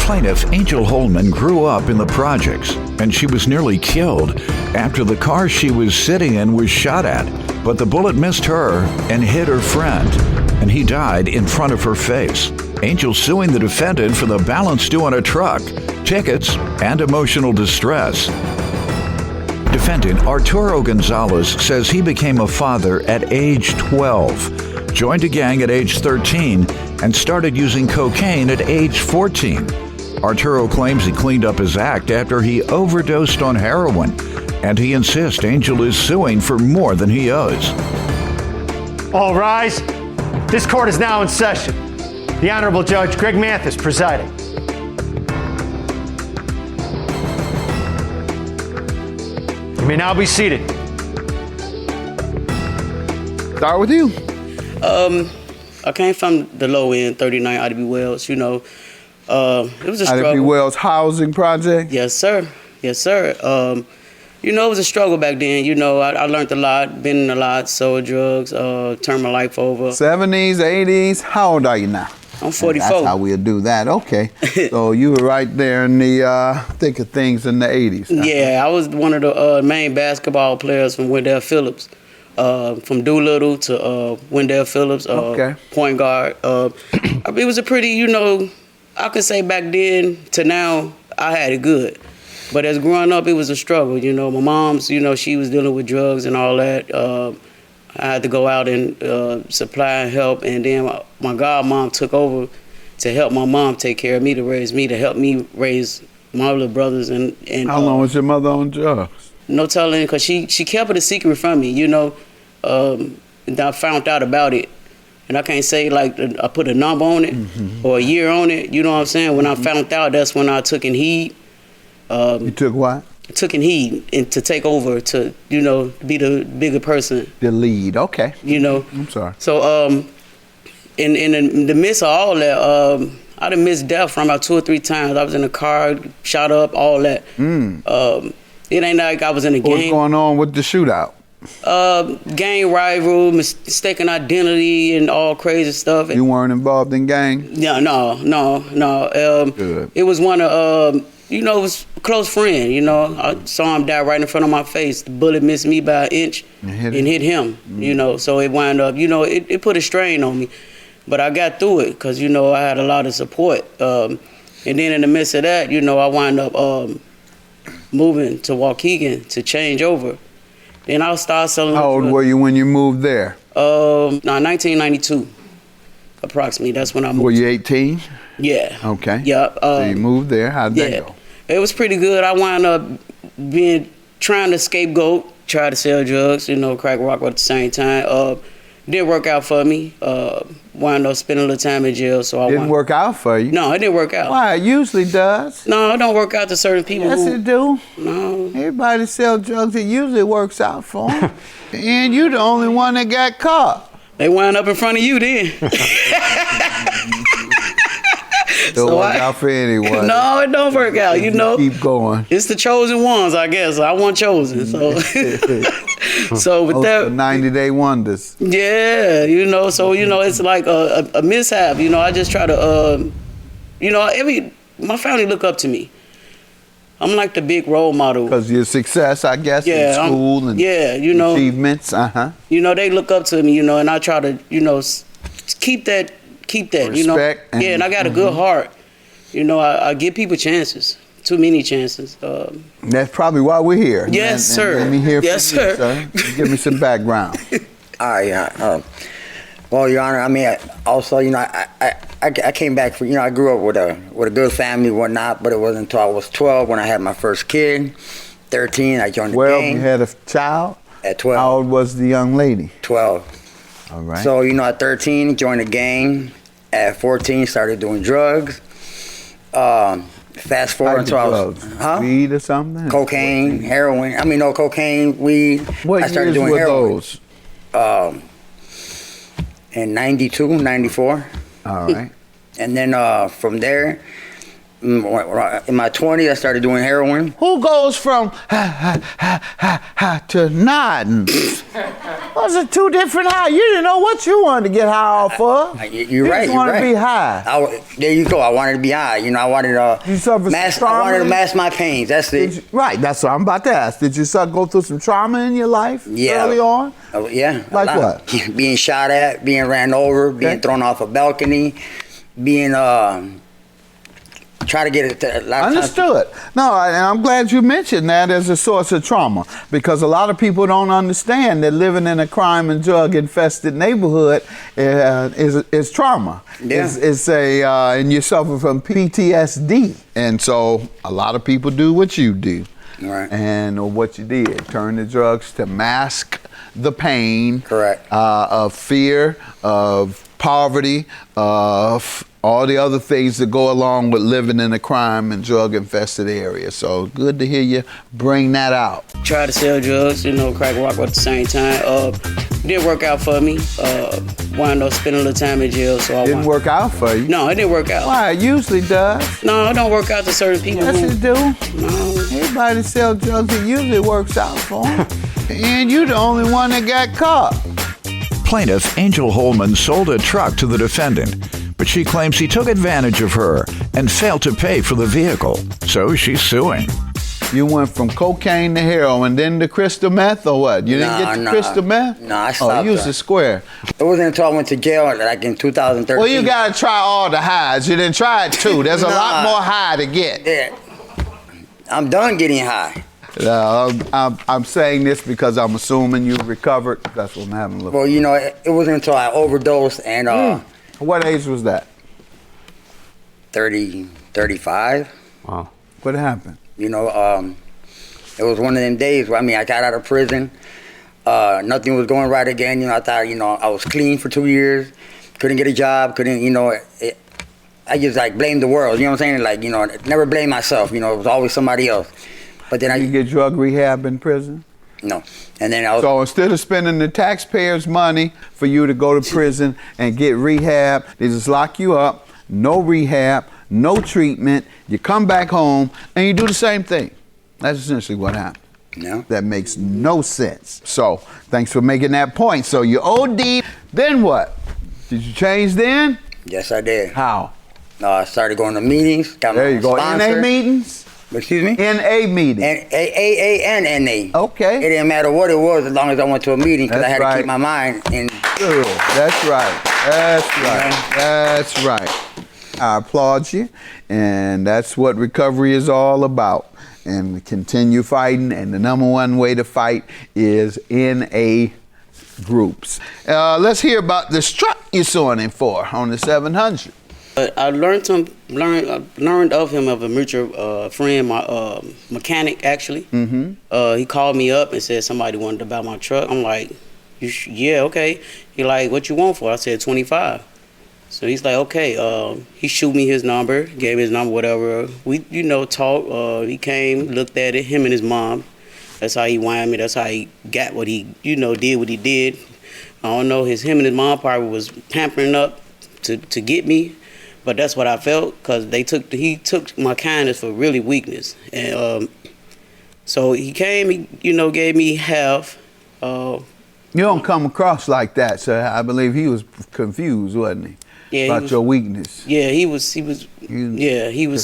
Plaintiff Angel Holman grew up in the projects, and she was nearly killed after the car she was sitting in was shot at. But the bullet missed her and hit her friend, and he died in front of her face. Angel suing the defendant for the balance due on a truck, tickets, and emotional distress. Defendant Arturo Gonzalez says he became a father at age 12, joined a gang at age 13, and started using cocaine at age 14. Arturo claims he cleaned up his act after he overdosed on heroin, and he insists Angel is suing for more than he owes. All rise. This court is now in session. The Honorable Judge Greg Mathis presiding. You may now be seated. Start with you. I came from the low end, 39 IDB Wells, you know. It was a struggle. IDB Wells Housing Project? Yes, sir. Yes, sir. You know, it was a struggle back then. You know, I learned a lot, been in a lot, sold drugs, turned my life over. 70s, 80s? How old are you now? I'm 44. That's how we'll do that. Okay. So you were right there in the thick of things in the 80s. Huh? Yeah, I was one of the main basketball players from Wendell Phillips. From Doolittle to Wendell Phillips, point guard. It was a pretty, you know, I could say back then to now, I had it good. But as growing up, it was a struggle. You know, my mom's, you know, she was dealing with drugs and all that. I had to go out and supply and help. And then my godmom took over to help my mom take care of me, to help me raise my little brothers. And How long was your mother on drugs? No telling, because she kept it a secret from me, you know. And I found out about it. And I can't say, like, I put a number on it or a year on it. You know what I'm saying? When I found out, that's when I took in heed. You took what? Took in heed and to take over, to, you know, be the bigger person. The lead, okay. You know? I'm sorry. So, in the midst of all that, I done missed death from about 2 or 3 times. I was in a car, shot up, all that. It ain't like I was in a gang. What's going on with the shootout? Gang rival, mistaken identity, and all crazy stuff. You weren't involved in gang? No. Good. It was one of, you know, it was a close friend. You know, I saw him die right in front of my face. The bullet missed me by an inch and hit him. You know, so it wound up, you know, it put a strain on me. But I got through it because, you know, I had a lot of support. And then in the midst of that, you know, I wound up moving to Waukegan to change over. Then I'll start selling. How old were you when you moved there? 1992, approximately. That's when I moved. Were you 18? Yeah. Okay. Yeah. So you moved there. How'd that go? It was pretty good. I wound up trying to scapegoat, try to sell drugs, you know, crack rock at the same time. Didn't work out for me. Wound up spending a little time in jail. So I didn't work out for you? No, it didn't work out. Why? It usually does. No, it don't work out to certain people. Yes, it do. No. Everybody sell drugs. It usually works out for them. And you the only one that got caught. They wound up in front of you then. Don't work out for anyone. No, it don't work out, you know. Keep going. It's the chosen ones, I guess. I wasn't chosen, so. So with that, 90-day wonders. Yeah, you know. So you know, it's like a mishap. You know, I just try to, you know, my family look up to me. I'm like the big role model. Because your success, I guess, in school and you know, achievements. You know, they look up to me. You know, and I try to, you know, keep that. Respect, you know. And I got a good heart. You know, I give people chances. Too many chances. That's probably why we're here. Yes, sir. Let me hear from you, sir. Give me some background. All right. Well, Your Honor, I mean, also, you know, I came back from, you know, I grew up with a good family and whatnot, but it wasn't until I was 12 when I had my first kid. 13, I joined the gang. You had a child? At 12. How old was the young lady? 12. All right. So, you know, at 13, joined the gang. At 14, started doing drugs. Fast forward until I was weed or something? Cocaine, heroin. I mean, no, cocaine, weed. What I started years doing were heroin. those? In 92, 94. All right. And then from there, in my 20s, I started doing heroin. Who goes from ha to nodding? Those are two different highs. You didn't know what you wanted to get high off of. You're right. You wanted to be high. There you go. I wanted to be high. You know, I wanted to mask my pains. That's it. Right. That's what I'm about to ask. Did you go through some trauma in your life early on? Yeah. Like what? Being shot at, being ran over, being thrown off a balcony, being try to get it to a lot of Understood. No, and I'm glad you mentioned that as a source of trauma, because a lot of people don't understand that living in a crime and drug infested neighborhood is trauma. Yeah. And you suffer from PTSD, and so a lot of people do what you do. Right. And what you did, turn to drugs to mask the pain. Correct. Of fear, of poverty, of all the other things that go along with living in a crime and drug infested area. So good to hear you bring that out. Tried to sell drugs, crack rock at the same time. Didn't work out for me. Wound up spending a little time in jail. So Didn't work out for you? No, it didn't work out. Why? It usually does. No, it don't work out to certain people. Yes, it do. No. Everybody that sells drugs, it usually works out for them. And you the only one that got caught. Plaintiff Angel Holman sold a truck to the defendant, but she claims he took advantage of her and failed to pay for the vehicle, so she's suing. You went from cocaine to heroin, then to crystal meth, or what? You didn't get to crystal meth? No, I stopped. Oh, you was a square. It wasn't until I went to jail, like in 2013. Well, you gotta try all the highs. You didn't try it too. There's a lot more high to get. Yeah. I'm done getting high. I'm saying this because I'm assuming you recovered. That's what I'm having a look. Well, it wasn't until I overdosed and What age was that? 35. Wow. What happened? It was one of them days where, I got out of prison. Nothing was going right again. I thought, I was clean for 2 years. Couldn't get a job. I just, blamed the world. You know what I'm saying? Never blame myself. It was always somebody else. But then You get drug rehab in prison? No. And then So instead of spending the taxpayers' money for you to go to prison and get rehab, they just lock you up, no rehab, no treatment, you come back home, and you do the same thing. That's essentially what happened. No. That makes no sense. So thanks for making that point. So you OD, then what? Did you change then? Yes, I did. How? I started going to meetings. Got There my you go. sponsor. NA meetings? Excuse me? NA meetings. AANNA. Okay. It didn't matter what it was as long as I went to a meeting because I That's had right. to keep my mind in. Good. That's right. That's right. That's right. I applaud you, and that's what recovery is all about. And we continue fighting, and the number one way to fight is NA groups. Let's hear about this truck you're suing him for on the 700. I learned of him of a mutual friend, my mechanic actually. Mm-hmm. He called me up and said somebody wanted to buy my truck. I'm like, yeah, okay. He like, what you want for? I said 25. So he's like, okay. He shoot me his number, gave me his number, whatever. We, talked. He came, looked at it, him and his mom. That's how he whined me. That's how he got what he, did what he did. I don't know. Him and his mom probably was pampering up to get me. But that's what I felt, because he took my kindness for really weakness. And so he came, he, gave me half. You don't come across like that, so I believe he was confused, wasn't he? Yeah, about your weakness. Yeah, he was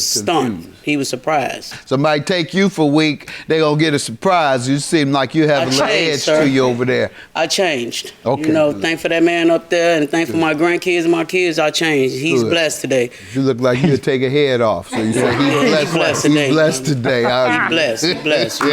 stunned. He was surprised. Somebody take you for weak, they gonna get a surprise. You seem like you have a little edge to you over there. I changed. Okay. Thank for that man up there, and thank for my grandkids and my kids. I changed. He's blessed today. You look like you'd take a head off. So you say he's blessed today. He's blessed today. He's blessed.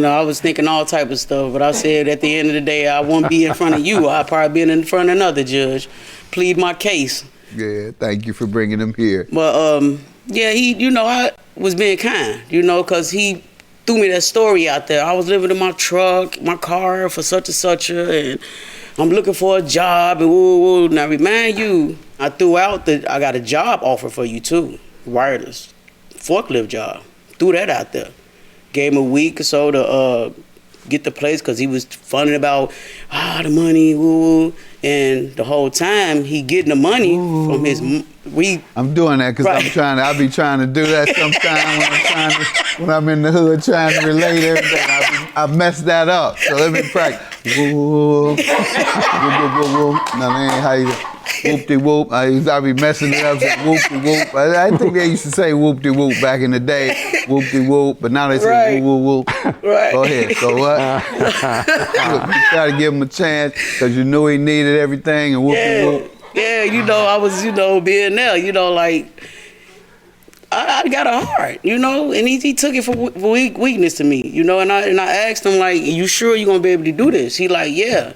I was thinking all type of stuff, but I said at the end of the day, I won't be in front of you. I'll probably be in front of another judge. Plead my case. Yeah, thank you for bringing him here. But I was being kind, because he threw me that story out there. I was living in my truck, my car for such and such, and I'm looking for a job, and woo. Now remind you, I threw out that I got a job offer for you too, wireless forklift job. Threw that out there. Gave him a week or so to get the place because he was funning about the money, woo, and the whole time he getting the money from his I'm doing that because I be trying to do that sometime when I'm in the hood trying to relate everything. I messed that up. So let me practice. Woo, woo, woo, woo, woo. No, that ain't how you whoop-de-whoop. I be messing it up saying whoop-de-whoop. I think they used to say whoop-de-whoop back in the day, whoop-de-whoop, but now they say woo-woo-woo. Right. Go ahead. So what? You try to give him a chance because you knew he needed everything and whoop-de-whoop. Yeah, I was, being there, like, I got a heart, and he took it for weakness to me, and I asked him, like, you sure you're going to be able to do this? He like, yeah.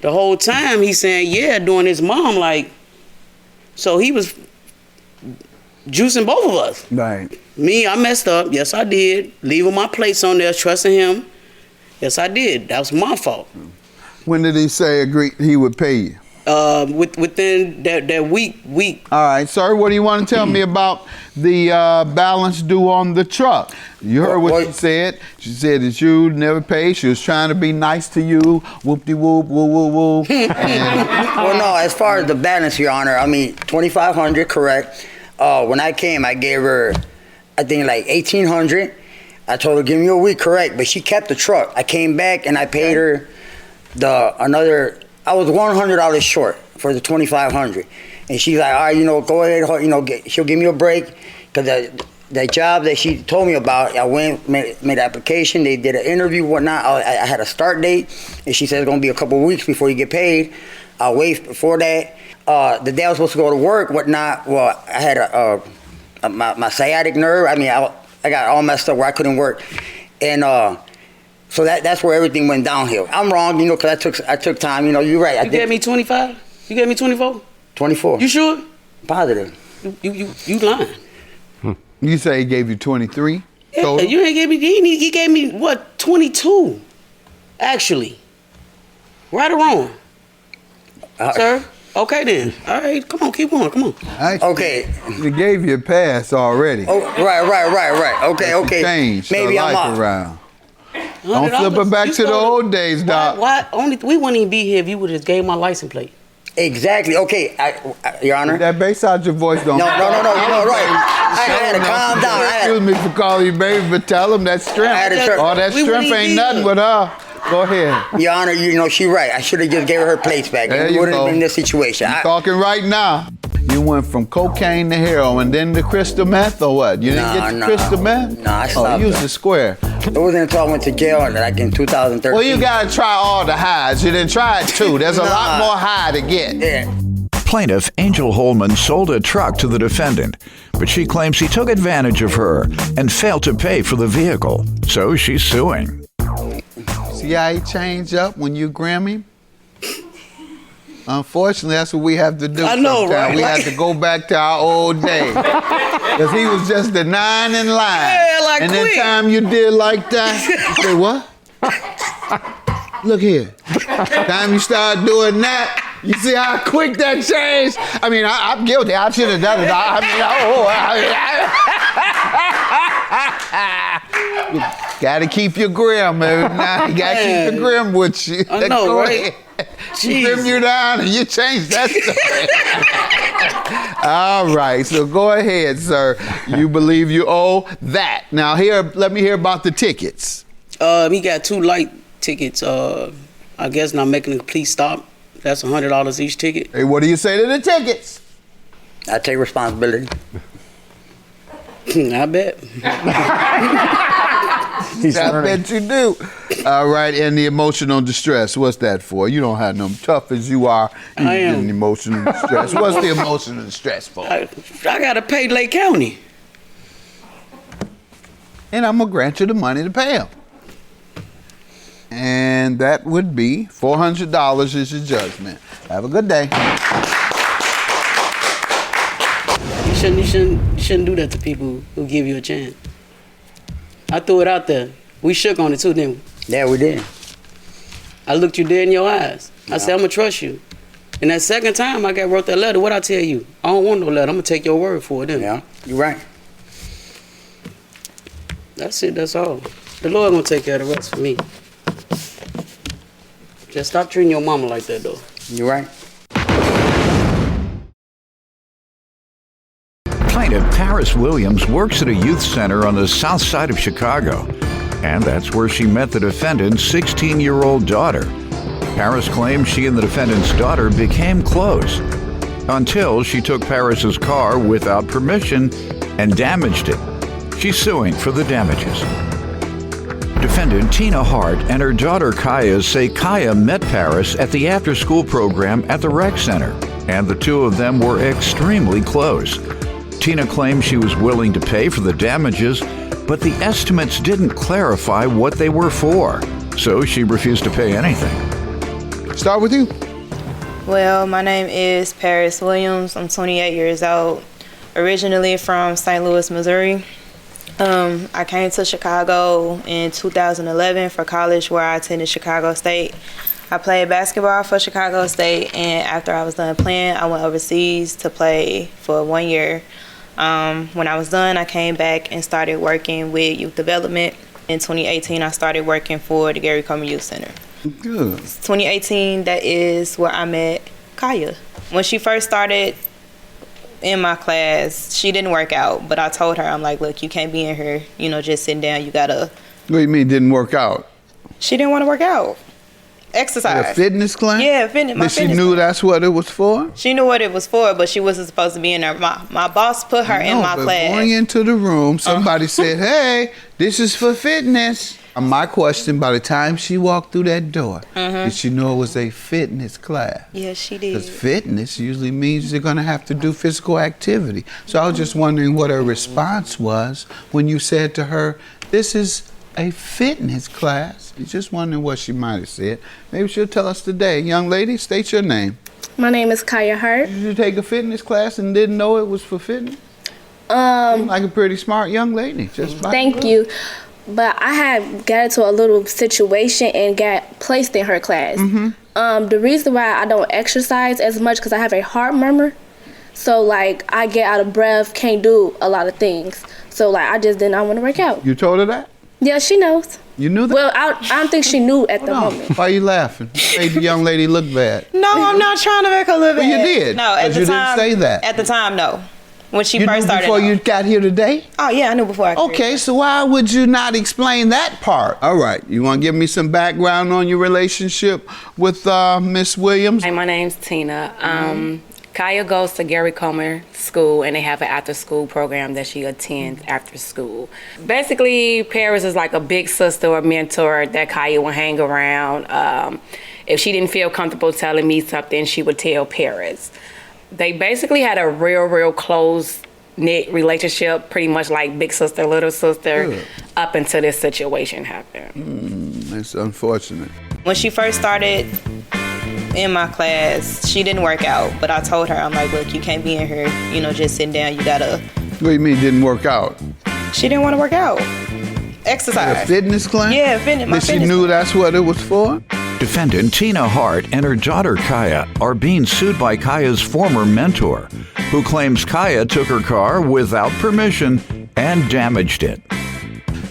The whole time he's saying, yeah, doing his mom, like, so he was juicing both of us. Right. Me, I messed up. Yes, I did. Leaving my plates on there, trusting him. Yes, I did. That was my fault. When did he say he would pay you? Within that week. All right, sir, what do you want to tell me about the balance due on the truck? You heard what she said. She said that you never paid. She was trying to be nice to you. Whoop-de-whoop, woo-woo-woo. Well, no, as far as the balance, Your Honor, I mean, $2,500, correct. When I came, I gave her, I think, like $1,800. I told her, give me a week, correct, but she kept the truck. I came back and I paid her I was $100 short for the $2,500, and she's like, all right, go ahead, she'll give me a break, because the job that she told me about, I went, made an application, they did an interview, whatnot, I had a start date, and she said it's going to be a couple of weeks before you get paid. I'll wait before that. The day I was supposed to go to work, whatnot, well, I had my sciatic nerve, I got all messed up where I couldn't work, and so that's where everything went downhill. I'm wrong, because I took time. You're right. You gave me 25? You gave me 24? 24. You sure? Positive. You lying. You say he gave you 23? Yeah, total? you ain't gave me. He gave me what? 22. Actually. Right or wrong? Sir? Okay then. All right, come on, keep going, come on. Okay. He gave you a pass already. Oh, right. Okay. Changed Maybe her I'm life off. around. Don't flip it back to the old days, Doc. Why? We wouldn't even be here if you would have just gave my license plate. Exactly. Okay, Your Honor. That bass out your voice don't. No. You're right. I had to calm down. Excuse me for calling you baby, but tell him that strength. All that strength ain't nothing with her. Go ahead. Your Honor, she's right. I should have just gave her plates back. We wouldn't have been in this situation. You're talking right now. You went from cocaine to heroin, then to crystal meth, or what? You didn't get to crystal meth? No, I stopped. You was the square. It wasn't until I went to jail like in 2013. Well, you gotta try all the highs. You didn't try it too. There's a lot more high to get. Yeah. Plaintiff Angel Holman sold a truck to the defendant, but she claims he took advantage of her and failed to pay for the vehicle, so she's suing. See how he changed up when you gram him? Unfortunately, that's what we have to do. I know, right? We have to go back to our old days. Because he was just the 9 in line. Yeah, like and quick. the time you did like that, you say, what? Look here. Time you start doing that, you see how quick that changed? I'm guilty. I should have done it. Gotta keep your grim, man. Now you gotta keep your grim with you. I know, right? She trim you down and you change that story. All right, so go ahead, sir. You believe you owe that. Now let me hear about the tickets. He got 2 light tickets. I guess not making a complete stop. That's $100 each ticket. Hey, what do you say to the tickets? I take responsibility. I bet. I bet you do. All right, and the emotional distress, what's that for? You don't have no tough as you are. You I am. getting emotional distress. What's the emotional distress for? I got to pay Lake County. And I'm going to grant you the money to pay them. And that would be $400 is your judgment. Have a good day. You shouldn't do that to people who give you a chance. I threw it out there. We shook on it too, didn't we? Yeah, we did. I looked you dead in your eyes. I said, I'm going to trust you. And that second time I wrote that letter, what'd I tell you? I don't want no letter. I'm going to take your word for it, then. Yeah, you're right. That's it, that's all. The Lord going to take care of the rest for me. Just stop treating your mama like that, though. You right? Plaintiff Paris Williams works at a youth center on the south side of Chicago, and that's where she met the defendant's 16-year-old daughter. Paris claims she and the defendant's daughter became close until she took Paris's car without permission and damaged it. She's suing for the damages. Defendant Tina Hart and her daughter Kaya say Kaya met Paris at the after-school program at the rec center, and the two of them were extremely close. Tina claims she was willing to pay for the damages, but the estimates didn't clarify what they were for, so she refused to pay anything. Start with you. Well, my name is Paris Williams. I'm 28 years old, originally from St. Louis, Missouri. I came to Chicago in 2011 for college, where I attended Chicago State. I played basketball for Chicago State, and after I was done playing, I went overseas to play for 1 year. When I was done, I came back and started working with youth development. In 2018, I started working for the Gary Comer Youth Center. Good. 2018, that is where I met Kaya. When she first started in my class, she didn't work out, but I told her, I'm like, look, you can't be in here, just sitting down. You gotta. What do you mean didn't work out? She didn't want to work out. Exercise. A fitness class? Yeah, fitness. But she knew that's what it was for? She knew what it was for, but she wasn't supposed to be in there. My boss put her in my class. Going into the room, somebody said, hey, this is for fitness. My question, by the time she walked through that door, did she know it was a fitness class? Yes, she did. Because fitness usually means you're going to have to do physical activity. So I was just wondering what her response was when you said to her, this is a fitness class. Just wondering what she might have said. Maybe she'll tell us today. Young lady, state your name. My name is Kaya Hart. Did you take a fitness class and didn't know it was for fitness? Seemed like a pretty smart young lady. Thank you. But I had got into a little situation and got placed in her class. The reason why I don't exercise as much because I have a heart murmur. So I get out of breath, can't do a lot of things. So I just did not want to work out. You told her that? Yeah, she knows. You knew that? Well, I don't think she knew at the moment. Why are you laughing? You made the young lady look bad. No, I'm not trying to make her look bad. Well, you did. No, at the you time. Didn't say that. At the time, no. When she you first knew started. Before you got here today? Oh, yeah, I knew before I Okay, so why would you not explain that part? All right, you want to give me some background on your relationship with Miss Williams? Hey, my name's Tina. Kaya goes to Gary Comer School, and they have an after-school program that she attends after school. Basically, Paris is like a big sister or mentor that Kaya will hang around. If she didn't feel comfortable telling me something, she would tell Paris. They basically had a real close-knit relationship, pretty much like big sister, little sister, up until this situation happened. That's unfortunate. When she first started in my class, she didn't work out, but I told her, I'm like, look, you can't be in here, just sitting down. You gotta. What do you mean didn't work out? She didn't want to work out. Exercise. A fitness class? Yeah, fitness. But she knew that's what it was for? Defendant Tina Hart and her daughter Kaya are being sued by Kaya's former mentor, who claims Kaya took her car without permission and damaged it.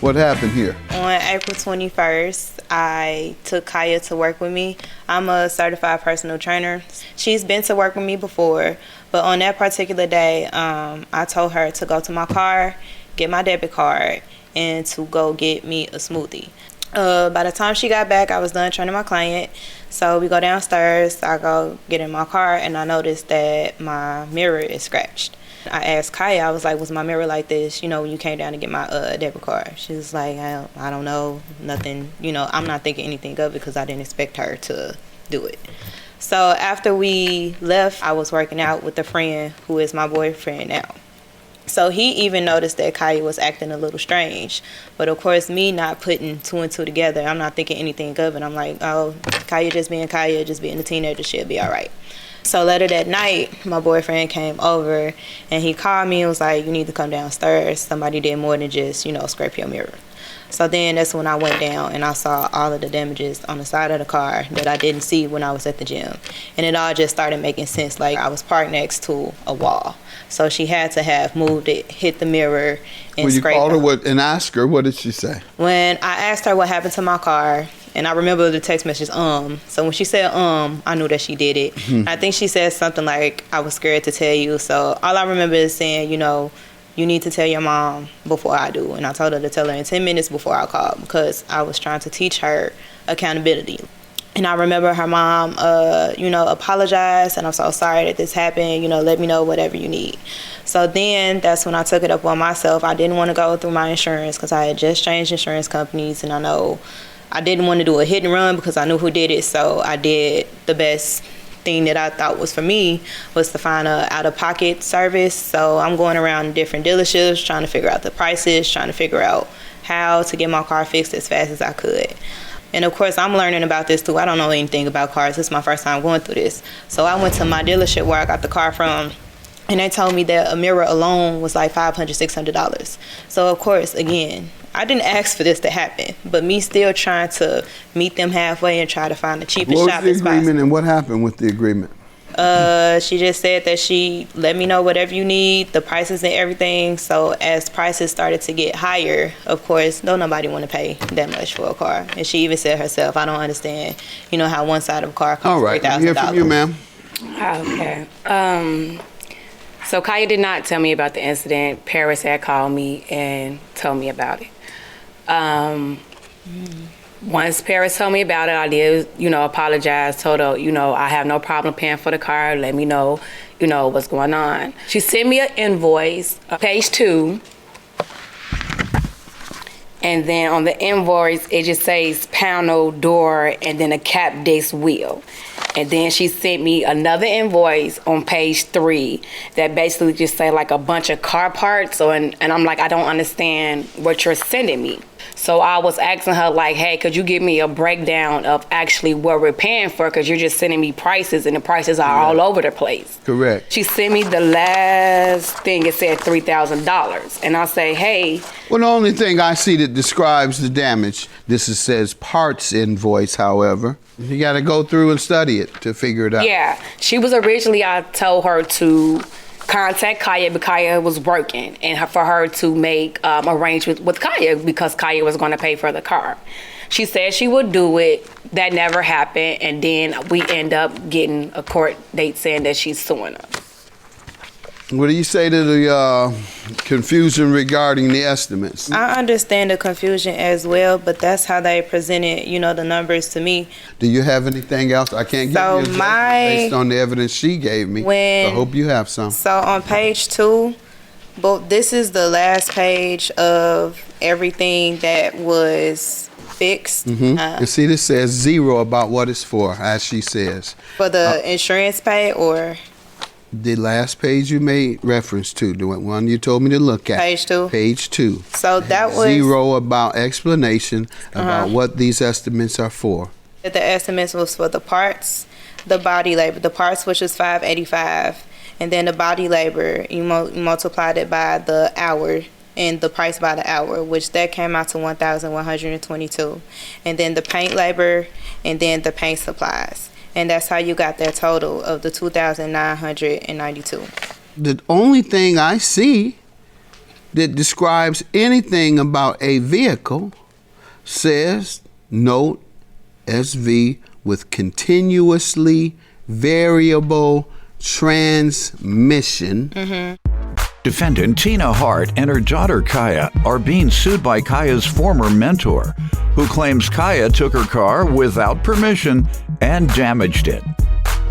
What happened here? On April 21st, I took Kaya to work with me. I'm a certified personal trainer. She's been to work with me before, but on that particular day, I told her to go to my car, get my debit card, and to go get me a smoothie. By the time she got back, I was done training my client. So we go downstairs, I go get in my car, and I noticed that my mirror is scratched. I asked Kaya, I was like, was my mirror like this, when you came down to get my debit card? She was like, I don't know, nothing, I'm not thinking anything of it because I didn't expect her to do it. So after we left, I was working out with a friend who is my boyfriend now. So he even noticed that Kaya was acting a little strange. But of course, me not putting two and two together, I'm not thinking anything of it. I'm like, oh, Kaya, just being a teenager, she'll be all right. So later that night, my boyfriend came over and he called me and was like, you need to come downstairs. Somebody did more than just, scrape your mirror. So then that's when I went down and I saw all of the damages on the side of the car that I didn't see when I was at the gym. And it all just started making sense. Like I was parked next to a wall. So she had to have moved it, hit the mirror, and scraped it. When you called her and asked her, what did she say? When I asked her what happened to my car, And I remember the text message, So when she said, I knew that she did it. I think she said something like, I was scared to tell you. So all I remember is saying, you know, you need to tell your mom before I do. And I told her to tell her in 10 minutes before I called, because I was trying to teach her accountability. And I remember her mom, you know, apologized, and I'm so sorry that this happened, you know, let me know whatever you need. So then that's when I took it up on myself. I didn't want to go through my insurance because I had just changed insurance companies, and I know I didn't want to do a hit and run because I knew who did it. So I did the best thing that I thought was for me was to find a out-of-pocket service. So I'm going around different dealerships trying to figure out the prices, trying to figure out how to get my car fixed as fast as I could. And of course, I'm learning about this too. I don't know anything about cars. This is my first time going through this. So I went to my dealership where I got the car from, and they told me that a mirror alone was like $500, $600. So of course, again, I didn't ask for this to happen, but me still trying to meet them halfway and try to find the cheapest shop as possible. What was the agreement and what happened with the agreement? She just said that she let me know whatever you need, the prices and everything. So as prices started to get higher, of course, nobody want to pay that much for a car. And she even said herself, I don't understand, you know, how one side of a car costs $3,000. All right, let me hear from you, ma'am. Okay. So Kaya did not tell me about the incident. Paris had called me and told me about it. Once Paris told me about it, I did, you know, apologize, told her, you know, I have no problem paying for the car. Let me know, you know, what's going on. She sent me an invoice, page 2. And then on the invoice, it just says panel, door, and then a cap disc wheel. And then she sent me another invoice on page 3 that basically just say like a bunch of car parts. And I'm like, I don't understand what you're sending me. So I was asking her like, hey, could you give me a breakdown of actually what we're paying for? Because you're just sending me prices, and the prices are all over the place. Correct. She sent me the last thing, it said $3,000. And I say, hey. Well, the only thing I see that describes the damage, says parts invoice, however. You got to go through and study it to figure it out. Yeah. She was originally, I told her to contact Kaya, but Kaya was working, and for her to make arrangements with Kaya because Kaya was going to pay for the car. She said she would do it. That never happened, and then we end up getting a court date saying that she's suing us. What do you say to the confusion regarding the estimates? I understand the confusion as well, but that's how they presented, you know, the numbers to me. Do you have anything else? I can't give you a judgment based on the evidence she gave me. I hope you have some. So on page 2, this is the last page of everything that was fixed. And see, this says 0 about what it's for, as she says. For the insurance pay, or? The last page you made reference to, the one you told me to look at. Page 2? Page 2. So that was 0 about explanation about what these estimates are for. The estimates was for the parts, the body labor. The parts, which was $585, and then the body labor, you multiplied it by the hour and the price by the hour, which that came out to $1,122. And then the paint labor, and then the paint supplies. And that's how you got that total of the $2,992. The only thing I see that describes anything about a vehicle says note SV with continuously variable transmission. Defendant Tina Hart and her daughter Kaya are being sued by Kaya's former mentor, who claims Kaya took her car without permission and damaged it.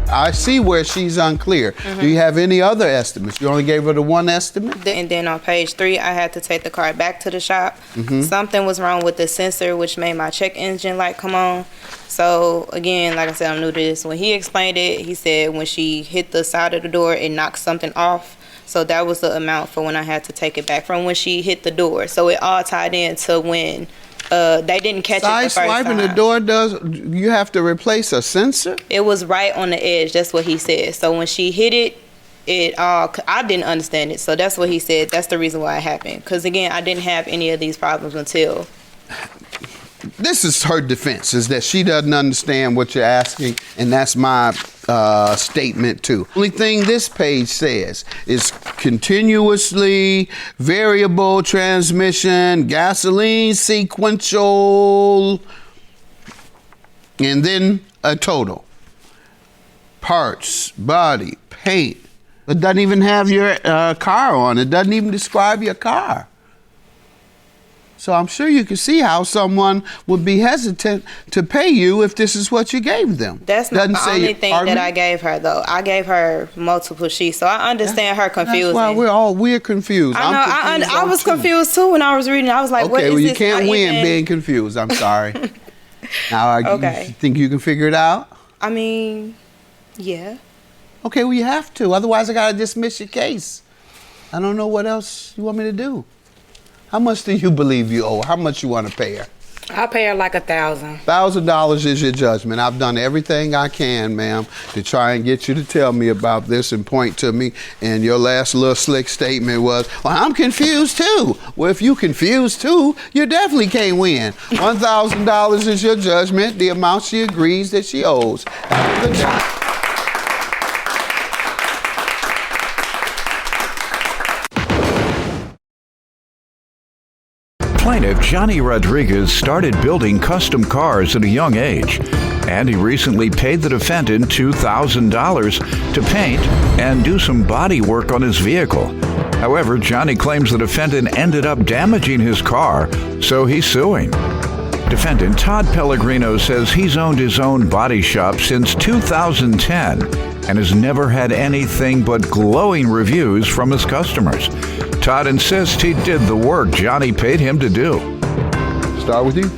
I see where she's unclear. Do you have any other estimates? You only gave her the one estimate? And then on page 3, I had to take the car back to the shop. Something was wrong with the sensor, which made my check engine light come on. So again, like I said, I'm new to this. When he explained it, he said when she hit the side of the door, it knocked something off. So that was the amount for when I had to take it back from when she hit the door. So it all tied into when they didn't catch it the first time. Swiping the door you have to replace a sensor? It was right on the edge. That's what he said. So when she hit it, I didn't understand it. So that's what he said. That's the reason why it happened. Because again, I didn't have any of these problems until. This is her defense, is that she doesn't understand what you're asking, and that's my statement too. Only thing this page says is continuously variable transmission, gasoline sequential. And then a total. Parts, body, paint. It doesn't even have your car on. It doesn't even describe your car. So I'm sure you can see how someone would be hesitant to pay you if this is what you gave them. That's not the only thing that I gave her, though. I gave her multiple sheets, so I understand her confusion. That's why we're confused. I know. I was confused too when I was reading. I was like, "What is this?" Okay, well, you can't win being confused. I'm sorry. Now, you think you can figure it out? I mean, yeah. Okay, well, you have to. Otherwise, I gotta dismiss your case. I don't know what else you want me to do. How much do you believe you owe? How much you want to pay her? I'll pay her like $1,000. $1,000 is your judgment. I've done everything I can, ma'am, to try and get you to tell me about this and point to me. And your last little slick statement was, well, I'm confused too. Well, if you confused too, you definitely can't win. $1,000 is your judgment, the amount she agrees that she owes. Have a good day. Plaintiff Johnny Rodriguez started building custom cars at a young age, and he recently paid the defendant $2,000 to paint and do some body work on his vehicle. However, Johnny claims the defendant ended up damaging his car, so he's suing. Defendant Todd Pellegrino says he's owned his own body shop since 2010 and has never had anything but glowing reviews from his customers. Todd insists he did the work Johnny paid him to do. Start with you.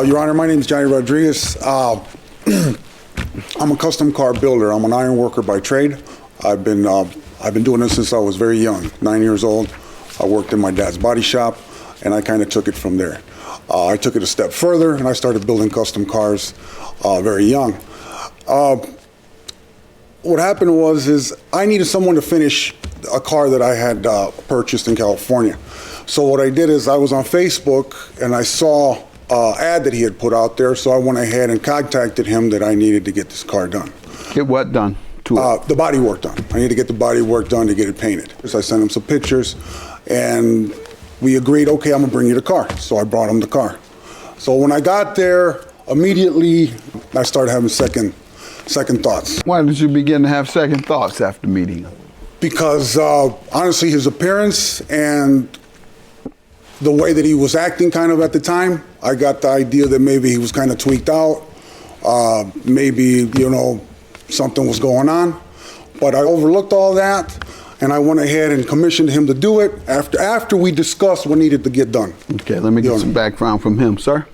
Your Honor, my name is Johnny Rodriguez. I'm a custom car builder. I'm an iron worker by trade. I've been doing this since I was very young, 9 years old. I worked in my dad's body shop, and I kind of took it from there. I took it a step further, and I started building custom cars very young. What happened was I needed someone to finish a car that I had purchased in California. So what I did is I was on Facebook and I saw an ad that he had put out there. So I went ahead and contacted him that I needed to get this car done. Get what done? The body work done. I need to get the body work done to get it painted. So I sent him some pictures and we agreed, okay, I'm gonna bring you the car. So I brought him the car. So when I got there, immediately I started having second thoughts. Why did you begin to have second thoughts after meeting him? Because honestly, his appearance and the way that he was acting kind of at the time, I got the idea that maybe he was kind of tweaked out. Maybe, something was going on. But I overlooked all that and I went ahead and commissioned him to do it after we discussed what needed to get done. Okay, let me get some background from him, sir.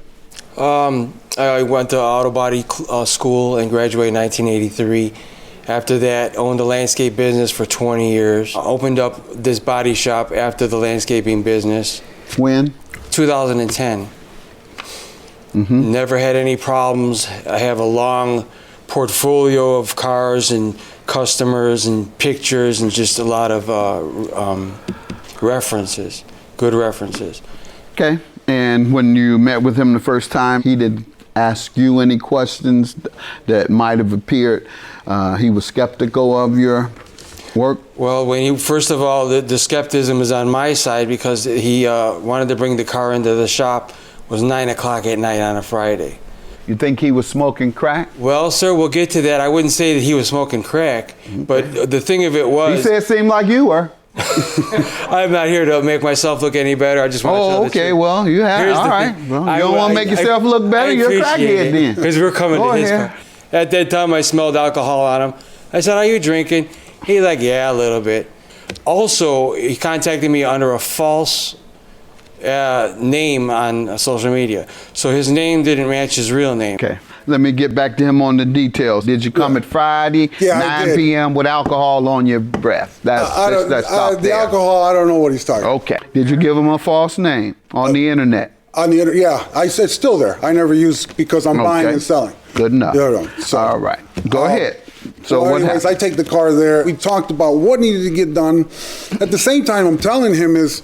I went to auto body school and graduated in 1983. After that, owned a landscape business for 20 years. I opened up this body shop after the landscaping business. When? 2010. Mm-hmm. Never had any problems. I have a long portfolio of cars and customers and pictures and just a lot of references, good references. Okay, and when you met with him the first time, he did ask you any questions that might have appeared he was skeptical of your work? Well, first of all, the skepticism is on my side because he wanted to bring the car into the shop. It was 9 o'clock at night on a Friday. You think he was smoking crack? Well, sir, we'll get to that. I wouldn't say that he was smoking crack, but the thing of it was... He said it seemed like you were. I'm not here to make myself look any better. I just want to tell the truth. Well, you have. All right. Well, you don't want to make yourself look better. You're a crackhead then. Because we're coming to his car. At that time, I smelled alcohol on him. I said, "Are you drinking?" He's like, "Yeah, a little bit." Also, he contacted me under a false name on social media. So his name didn't match his real name. Okay. Let me get back to him on the details. Did you come at Friday, 9 p.m. with alcohol on your breath? The alcohol, I don't know what he's talking about. Okay. Did you give him a false name on the internet? On the internet, yeah. I said it's still there. I never use because I'm buying and selling. Good enough. So, all right. Go ahead. So anyways, I take the car there. We talked about what needed to get done. At the same time, I'm telling him this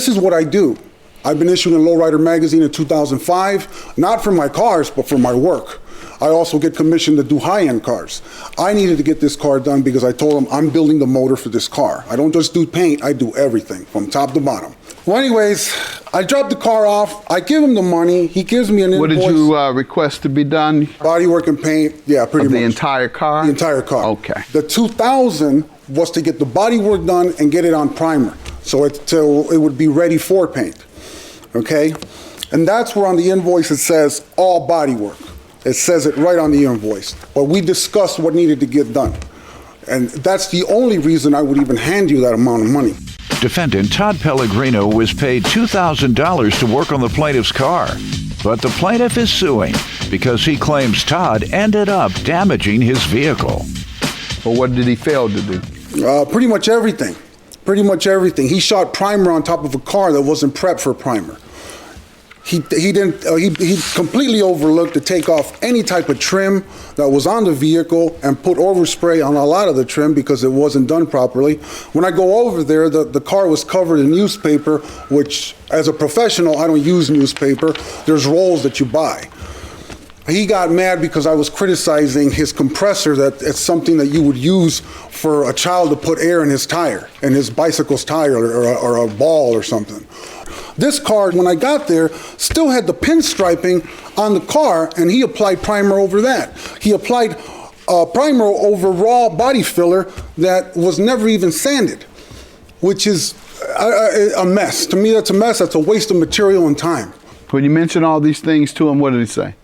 is what I do. I've been issued a Lowrider magazine in 2005, not for my cars, but for my work. I also get commissioned to do high-end cars. I needed to get this car done because I told him I'm building the motor for this car. I don't just do paint, I do everything from top to bottom. Well, anyways, I drop the car off. I give him the money. He gives me an invoice. What did you request to be done? Bodywork and paint. Yeah, pretty much. The entire car? The entire car. Okay. The $2,000 was to get the bodywork done and get it on primer, so it would be ready for paint. Okay? And that's where on the invoice it says all bodywork. It says it right on the invoice. But we discussed what needed to get done. And that's the only reason I would even hand you that amount of money. Defendant Todd Pellegrino was paid $2,000 to work on the plaintiff's car. But the plaintiff is suing because he claims Todd ended up damaging his vehicle. But what did he fail to do? Pretty much everything. Pretty much everything. He shot primer on top of a car that wasn't prepped for primer. He completely overlooked to take off any type of trim that was on the vehicle and put overspray on a lot of the trim because it wasn't done properly. When I go over there, the car was covered in newspaper, which as a professional, I don't use newspaper. There's rolls that you buy. He got mad because I was criticizing his compressor, that it's something that you would use for a child to put air in his tire, in his bicycle's tire or a ball or something. This car, when I got there, still had the pinstriping on the car, and he applied primer over that. He applied primer over raw body filler that was never even sanded, which is a mess. To me, that's a mess. That's a waste of material and time. When you mentioned all these things to him, what did he say?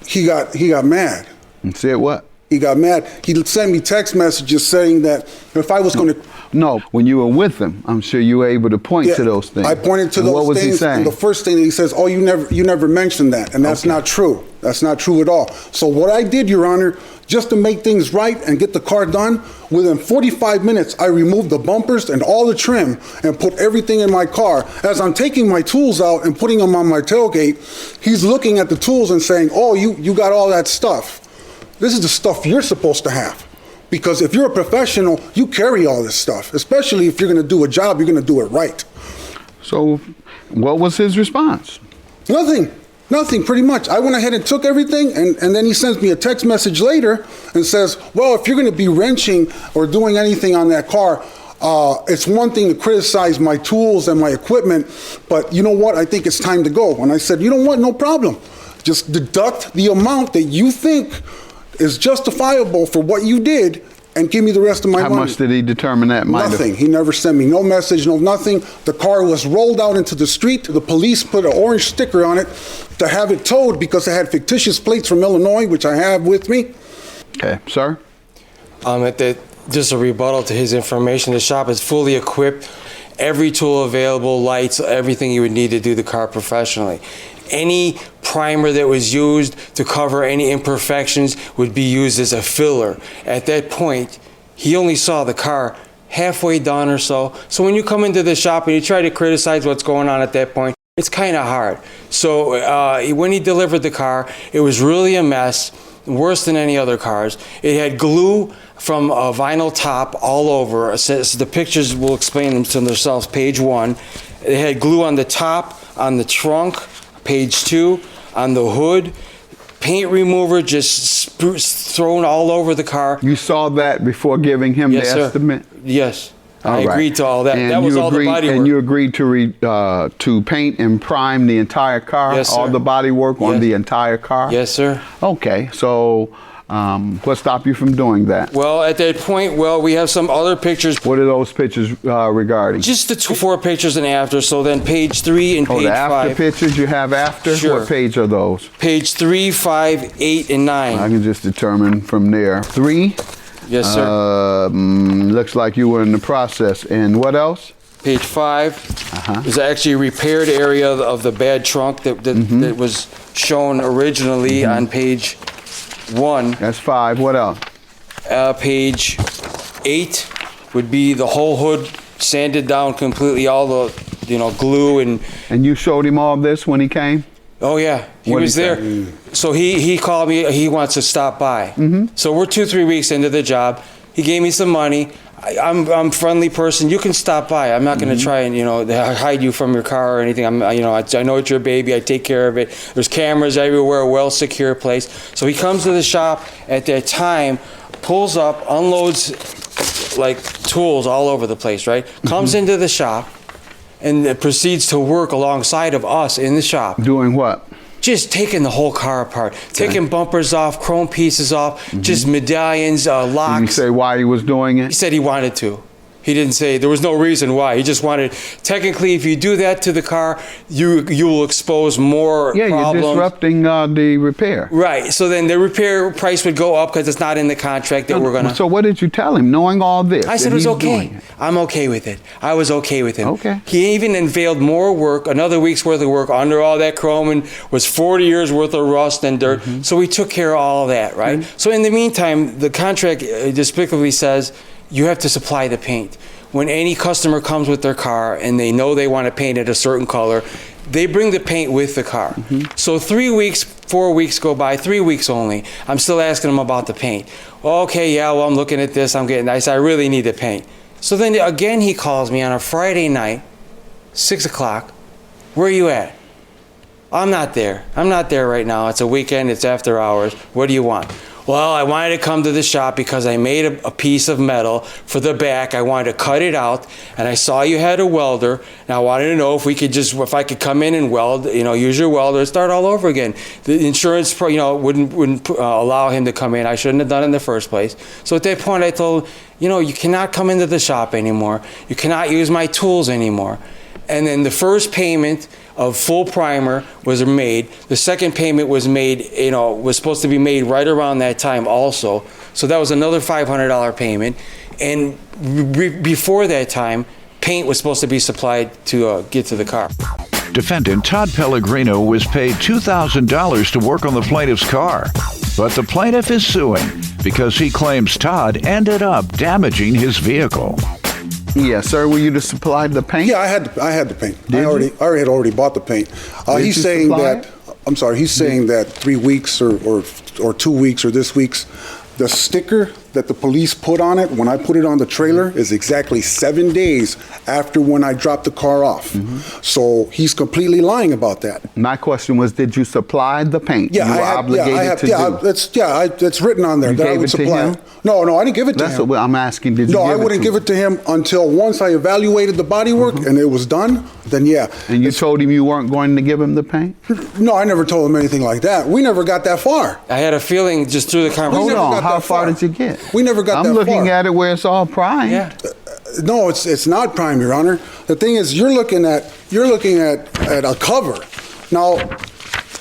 He got mad. And said what? He got mad. He sent me text messages saying that if I was going to... No, when you were with him, I'm sure you were able to point to those things. I pointed to those things. What was he saying? And the first thing that he says, oh, you never mentioned that. And that's not true. That's not true at all. So what I did, Your Honor, just to make things right and get the car done, within 45 minutes, I removed the bumpers and all the trim and put everything in my car. As I'm taking my tools out and putting them on my tailgate, he's looking at the tools and saying, oh, you got all that stuff. This is the stuff you're supposed to have. Because if you're a professional, you carry all this stuff, especially if you're going to do a job, you're going to do it right. So what was his response? Nothing, pretty much. I went ahead and took everything, and then he sends me a text message later and says, well, if you're going to be wrenching or doing anything on that car, it's one thing to criticize my tools and my equipment, but you know what? I think it's time to go. And I said, you know what? No problem. Just deduct the amount that you think is justifiable for what you did and give me the rest of my money. How much did he determine that might have? Nothing. He never sent me no message, no nothing. The car was rolled out into the street. The police put an orange sticker on it to have it towed because it had fictitious plates from Illinois, which I have with me. Okay, sir? Just a rebuttal to his information. The shop is fully equipped. Every tool available, lights, everything you would need to do the car professionally. Any primer that was used to cover any imperfections would be used as a filler. At that point, he only saw the car halfway done or so. So when you come into the shop and you try to criticize what's going on at that point, it's kind of hard. So when he delivered the car, it was really a mess, worse than any other cars. It had glue from a vinyl top all over. So the pictures will explain them to themselves, page 1. It had glue on the top, on the trunk, page 2, on the hood, paint remover just thrown all over the car. You saw that before giving him the estimate? Yes. I agreed to all that. And that was all the body work. And you agreed to paint and prime the entire car? Yes, sir. All the body work on the entire car? Yes, sir. Okay, so what stopped you from doing that? Well, at that point, we have some other pictures. What are those pictures regarding? Just the 2 before pictures and after. So then page 3 and page 5. The after pictures you have after? Sure. What page are those? Page 3, 5, 8, and 9. I can just determine from there. 3? Yes, sir. Looks like you were in the process. And what else? Page 5 is actually a repaired area of the bad trunk that was shown originally on page 1. That's 5. What else? Page 8 would be the whole hood sanded down completely, all the glue and. And you showed him all this when he came? Oh yeah, he was there. So he called me. He wants to stop by. So we're 2-3 weeks into the job. He gave me some money. I'm a friendly person. You can stop by. I'm not going to try and hide you from your car or anything. I know it's your baby. I take care of it. There's cameras everywhere. A well secure place. So he comes to the shop at that time, pulls up, unloads like tools all over the place. Right? Comes into the shop. and proceeds to work alongside of us in the shop. Doing what? Just taking the whole car apart, taking bumpers off, chrome pieces off, just medallions, locks. Did you say why he was doing it? He said he wanted to. He didn't say, there was no reason why. He just wanted, technically, if you do that to the car, you will expose more problems. You're disrupting the repair. Right, so then the repair price would go up because it's not in the contract that we're going to. So what did you tell him, knowing all this? I said it was okay. I'm okay with it. I was okay with it. Okay. He even unveiled more work, another week's worth of work under all that chrome, and was 40 years worth of rust and dirt. So we took care of all of that, right? So in the meantime, the contract despicably says, you have to supply the paint. When any customer comes with their car and they know they want to paint it a certain color, they bring the paint with the car. So 3 weeks, 4 weeks go by, 3 weeks only. I'm still asking them about the paint. Okay, yeah, well, I'm looking at this, I said, I really need the paint. So then again, he calls me on a Friday night, 6 o'clock. Where are you at? I'm not there. I'm not there right now. It's a weekend, it's after hours. What do you want? Well, I wanted to come to the shop because I made a piece of metal for the back. I wanted to cut it out, and I saw you had a welder, and I wanted to know if I could come in and weld, use your welder and start all over again. The insurance, wouldn't allow him to come in. I shouldn't have done it in the first place. So at that point, I told him, you cannot come into the shop anymore. You cannot use my tools anymore. And then the first payment of full primer was made. The second payment was made, was supposed to be made right around that time also. So that was another $500 payment. And before that time, paint was supposed to be supplied to get to the car. Defendant Todd Pellegrino was paid $2,000 to work on the plaintiff's car. But the plaintiff is suing because he claims Todd ended up damaging his vehicle. Yes, sir. Were you to supply the paint? Yeah, I had the paint. Did I had already bought the paint. He's saying that. I'm sorry. He's saying that 3 weeks or 2 weeks or this week's, the sticker that the police put on it when I put it on the trailer is exactly 7 days after when I dropped the car off. So he's completely lying about that. My question was, did you supply the paint? Yeah, you were obligated to do. It's written on there you that gave I would it to supply. him? No, I didn't give it to him. That's what I'm asking. Did you? No, give I it wouldn't to give it to him until once I evaluated the bodywork and it was done. Then yeah. And you told him you weren't going to give him the paint? No, I never told him anything like that. We never got that far. I had a feeling just through the conversation. Hold on, how far did you get? We never got that far. I'm looking at it where it's all primed. Yeah. No, it's not prime, Your Honor. The thing is, you're looking at a cover. Now,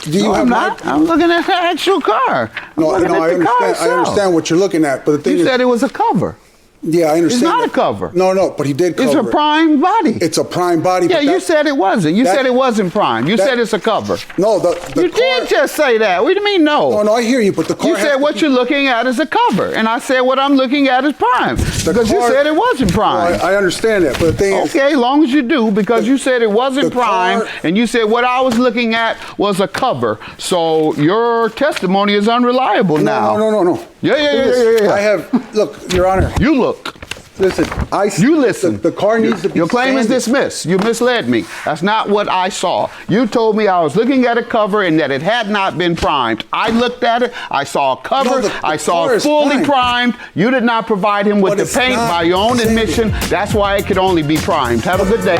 I'm not. I'm looking at the actual car. I understand what you're looking at, but the thing is, you said it was a cover. Yeah, I understand. It's not a cover. No, but he did cover it. It's a prime body. It's a prime body. Yeah, you said it wasn't. You said it wasn't prime. You said it's a cover. No, you did just say that. What do you mean no? No, I hear you, but the car. You said what you're looking at is a cover, and I said what I'm looking at is prime because you said it wasn't prime. No, I understand that, but the thing is, okay, as long as you do, because you said it wasn't prime, and you said what I was looking at was a cover. So your testimony is unreliable now. No. Yeah. I have. Look, Your Honor. You look. Listen, you listen. The car needs to be. Your claim is dismissed. You misled me. That's not what I saw. You told me I was looking at a cover and that it had not been primed. I looked at it. I saw a cover. I saw it fully primed. You did not provide him with the paint by your own admission. That's why it could only be primed. Have a good day.